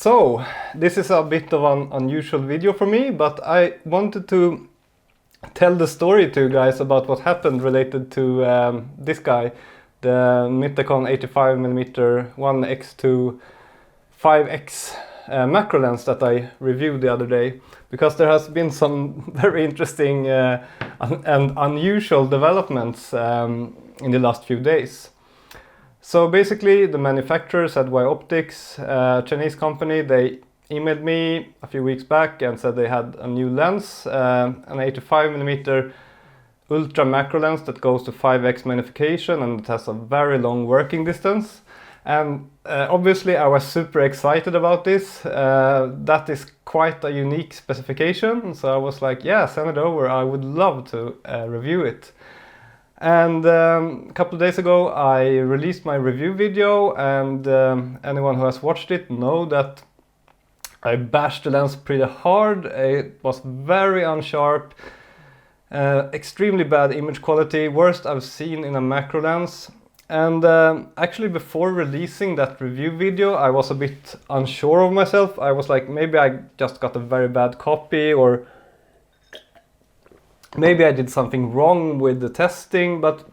So, this is a bit of an unusual video for me, but I wanted to tell the story to you guys about what happened related to this guy, the Mitakon 85mm 1x to 5x macro lens that I reviewed the other day, because there has been some very interesting and unusual developments in the last few days. So basically, the manufacturer, ZY Optics, Chinese company, they emailed me a few weeks back and said they had a new lens, an 85mm ultra macro lens that goes to 5x magnification, and it has a very long working distance. And obviously I was super excited about this. That is quite a unique specification, so I was like, yeah, send it over, I would love to review it. And a couple of days ago I released my review video, and anyone who has watched it know that I bashed the lens pretty hard. It was very unsharp, extremely bad image quality, worst I've seen in a macro lens. And actually before releasing that review video I was a bit unsure of myself. I was like, maybe I just got a very bad copy, or maybe I did something wrong with the testing, but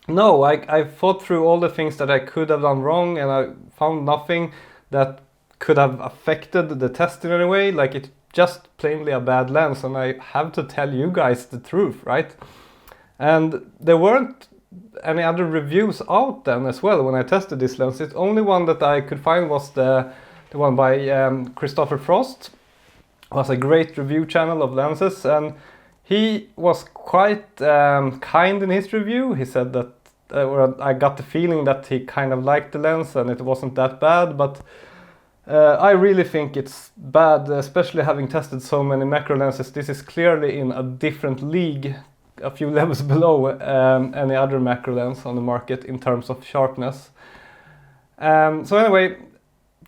no, I thought through all the things that I could have done wrong, and I found nothing that could have affected the test in any way. Like, it's just plainly a bad lens, and I have to tell you guys the truth, right? And there weren't any other reviews out then as well when I tested this lens. The only one that I could find was the one by Christopher Frost. It was a great review channel of lenses, and he was quite kind in his review. He said that, or I got the feeling that he kind of liked the lens and it wasn't that bad, but I really think it's bad, especially having tested so many macro lenses. This is clearly in a different league, a few levels below any other macro lens on the market in terms of sharpness. So anyway,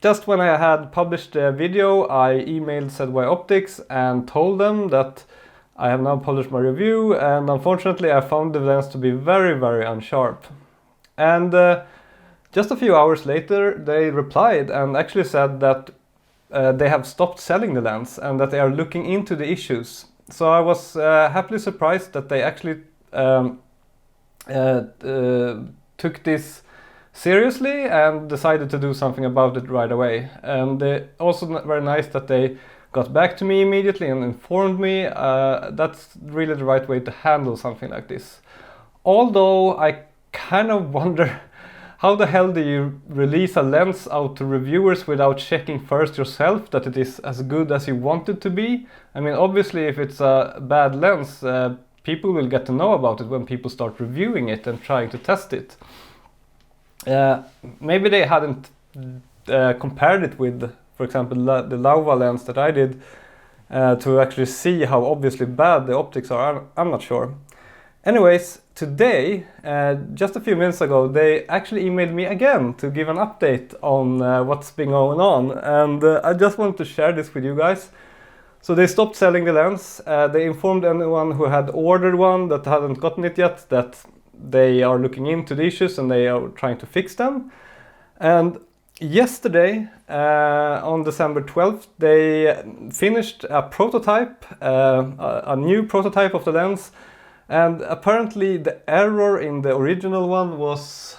just when I had published the video, I emailed ZY Optics and told them that I have now published my review, and unfortunately I found the lens to be very, very unsharp. And just a few hours later they replied and actually said that they have stopped selling the lens and that they are looking into the issues. So I was happily surprised that they actually took this seriously and decided to do something about it right away. And also very nice that they got back to me immediately and informed me. That's really the right way to handle something like this. Although I kind of wonder, how the hell do you release a lens out to reviewers without checking first yourself that it is as good as you want it to be? I mean, obviously if it's a bad lens, people will get to know about it when people start reviewing it and trying to test it. Maybe they hadn't compared it with, for example, the Laowa lens that I did, to actually see how obviously bad the optics are. I'm not sure. Anyways, today, just a few minutes ago, they actually emailed me again to give an update on what's been going on, and I just wanted to share this with you guys. So they stopped selling the lens. They informed anyone who had ordered one that hadn't gotten it yet that they are looking into the issues and they are trying to fix them. And yesterday, on December 12th, they finished a prototype, a new prototype of the lens. And apparently the error in the original one was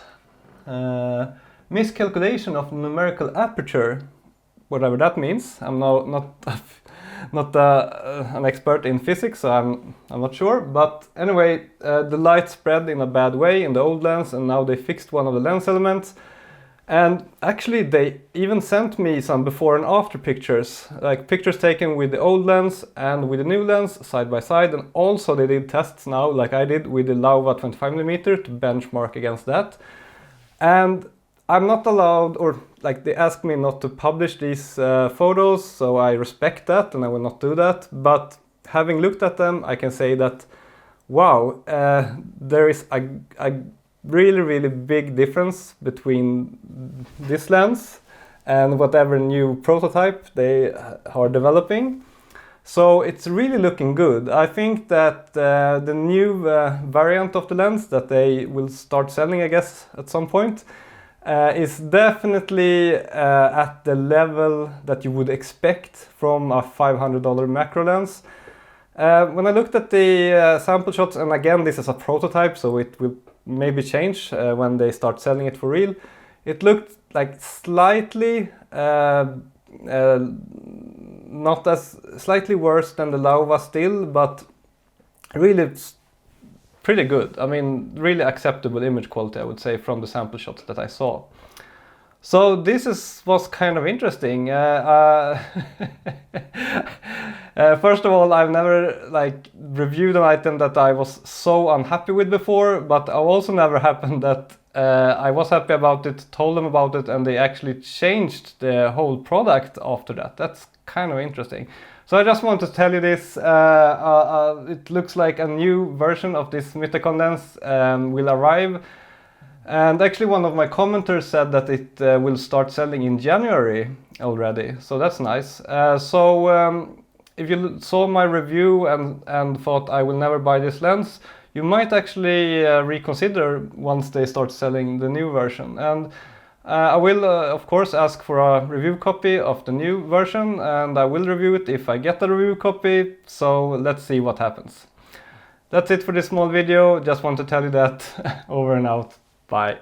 miscalculation of numerical aperture, whatever that means. I'm not an expert in physics, so I'm not sure. But anyway, the light spread in a bad way in the old lens, and now they fixed one of the lens elements. And actually they even sent me some before and after pictures, like pictures taken with the old lens and with the new lens side by side. And also they did tests now, like I did with the Laowa 25mm, to benchmark against that. And I'm not allowed, or like they asked me not to publish these photos, so I respect that and I will not do that. But having looked at them, I can say that, wow, there is a really, really big difference between this lens and whatever new prototype they are developing. So it's really looking good. I think that the new variant of the lens that they will start selling, I guess, at some point, is definitely at the level that you would expect from a $500 macro lens. When I looked at the sample shots, and again this is a prototype, so it will maybe change when they start selling it for real, it looked like slightly slightly worse than the Laowa still, but really pretty good. I mean, really acceptable image quality, I would say, from the sample shots that I saw. So this was kind of interesting. First of all, I've never reviewed an item that I was so unhappy with before, but I've also never happened that I was happy about it, told them about it, and they actually changed the whole product after that. That's kind of interesting. So I just want to tell you this. It looks like a new version of this Mitakon lens will arrive. And actually one of my commenters said that it will start selling in January already. So that's nice. If you saw my review and thought I will never buy this lens, you might actually reconsider once they start selling the new version. And I will of course ask for a review copy of the new version, and I will review it if I get a review copy. So let's see what happens. That's it for this small video. Just want to tell you that. Over and out. Bye.